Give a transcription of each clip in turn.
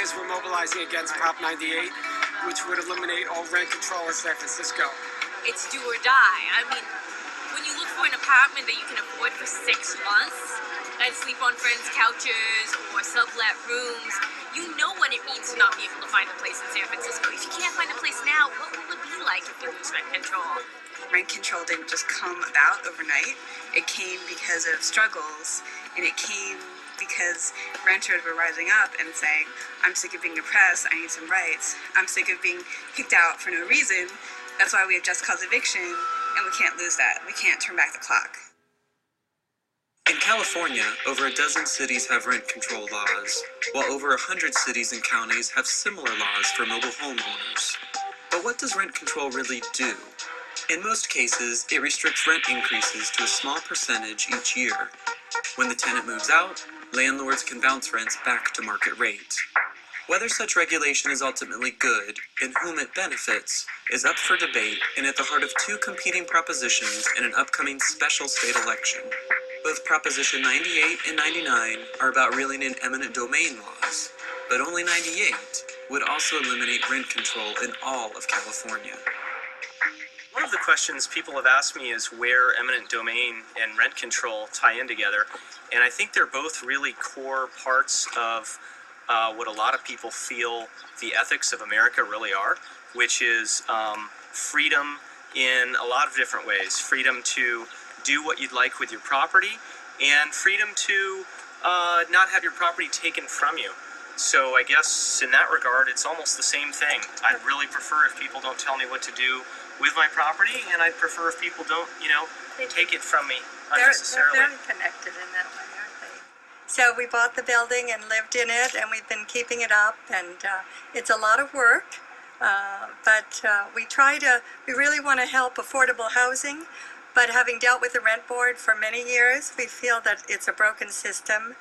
is we're mobilizing against Prop 98, which would eliminate all rent control in San Francisco. It's do or die. I mean, when you look for an apartment that you can afford for 6 months and sleep on friends' couches or sublet rooms, you know what it means to not be able to find a place in San Francisco. If you can't find a place now, what will it be like if you lose rent control? Rent control didn't just come about overnight. It came because of struggles, and it came because renters were rising up and saying, I'm sick of being oppressed, I need some rights. I'm sick of being kicked out for no reason. That's why we have just cause eviction, and we can't lose that. We can't turn back the clock. In California, over a dozen cities have rent control laws, while over 100 cities and counties have similar laws for mobile homeowners. But what does rent control really do? In most cases, it restricts rent increases to a small percentage each year. When the tenant moves out, landlords can bounce rents back to market rate. Whether such regulation is ultimately good, and whom it benefits, is up for debate and at the heart of 2 competing propositions in an upcoming special state election. Both Proposition 98 and 99 are about reeling in eminent domain laws, but only 98 would also eliminate rent control in all of California. One of the questions people have asked me is where eminent domain and rent control tie in together, and I think they're both really core parts of what a lot of people feel the ethics of America really are, which is freedom in a lot of different ways. Freedom to do what you'd like with your property, and freedom to not have your property taken from you. So I guess in that regard, it's almost the same thing. I'd really prefer if people don't tell me what to do with my property, and I'd prefer if people don't, take it from me unnecessarily. They're very connected in that way, aren't they? So we bought the building and lived in it, and we've been keeping it up, and it's a lot of work, but we really want to help affordable housing, but having dealt with the rent board for many years, we feel that it's a broken system.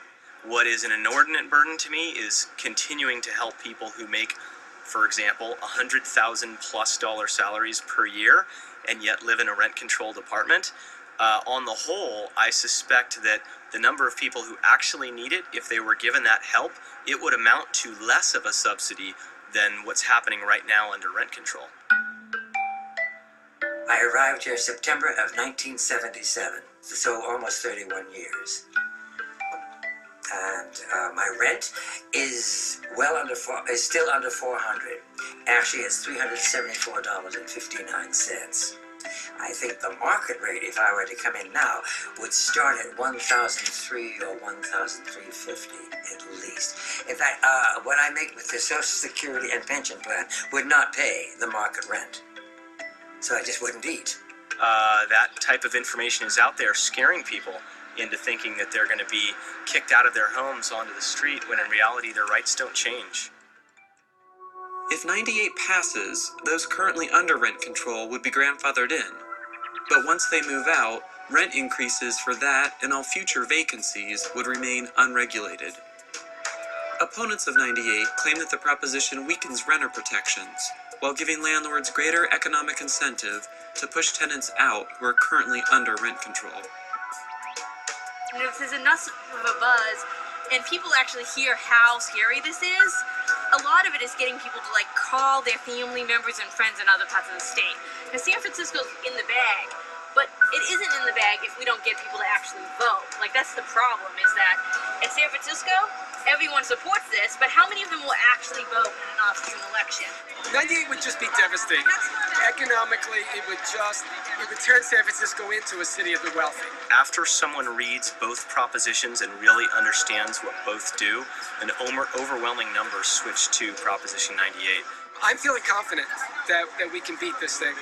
What is an inordinate burden to me is continuing to help people who make, for example, $100,000+ salaries per year and yet live in a rent-controlled apartment. On the whole, I suspect that the number of people who actually need it, if they were given that help, it would amount to less of a subsidy than what's happening right now under rent control. I arrived here September of 1977, so almost 31 years. And my rent is still under $400. Actually, it's $374.59. I think the market rate, if I were to come in now, would start at $1,003 or $1,350 at least. In fact, what I make with the Social Security and pension plan would not pay the market rent. So I just wouldn't eat. That type of information is out there scaring people into thinking that they're going to be kicked out of their homes onto the street when in reality their rights don't change. If 98 passes, those currently under rent control would be grandfathered in. But once they move out, rent increases for that and all future vacancies would remain unregulated. Opponents of 98 claim that the proposition weakens renter protections, while giving landlords greater economic incentive to push tenants out who are currently under rent control. And if there's enough of a buzz and people actually hear how scary this is, a lot of it is getting people to call their family members and friends in other parts of the state. Now San Francisco's in the bag, but it isn't in the bag if we don't get people to actually vote. That's the problem, is that in San Francisco, everyone supports this, but how many of them will actually vote in an off-June election? 98 would just be devastating. Economically, it would turn San Francisco into a city of the wealthy. After someone reads both propositions and really understands what both do, an overwhelming number switch to Proposition 98. I'm feeling confident that we can beat this thing.